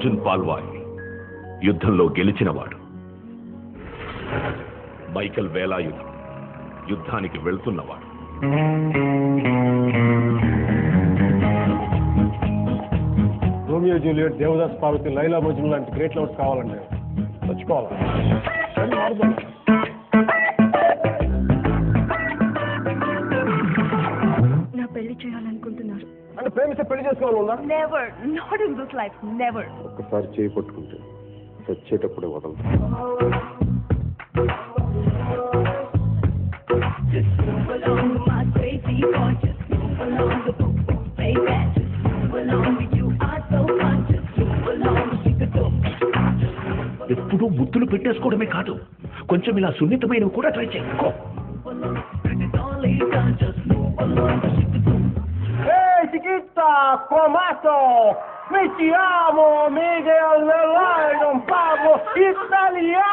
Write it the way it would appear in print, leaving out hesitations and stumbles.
అర్జున్ పాల్వాయ్ యుద్ధంలో గెలిచినవాడు. మైకల్ వేలాయుధ యుద్ధానికి వెళ్తున్నవాడు. Romeo Juliet, Devdas Parvati, Laila Majnu లాంటి గ్రేట్ లవర్స్ కావాలంటే చచ్చుకోవాలి. నా పెళ్లి చేయాలనుకుంటున్నారు అంటే ప్రేమిస్తే పెళ్లి చేసుకోవాలన్నా? Never, not in this life, never. ఒక్కసారి చేయి పట్టుకుంటే చచ్చేటప్పుడే వదలదు. ఎప్పుడూ ముద్దులు పెట్టేసుకోవడమే కాదు, కొంచెం ఇలా సున్నితమైనవి కూడా ట్రై చేసుకో. Chiquita, comato, mi ti amo, Miguel Nelay, Don Pablo, italiano.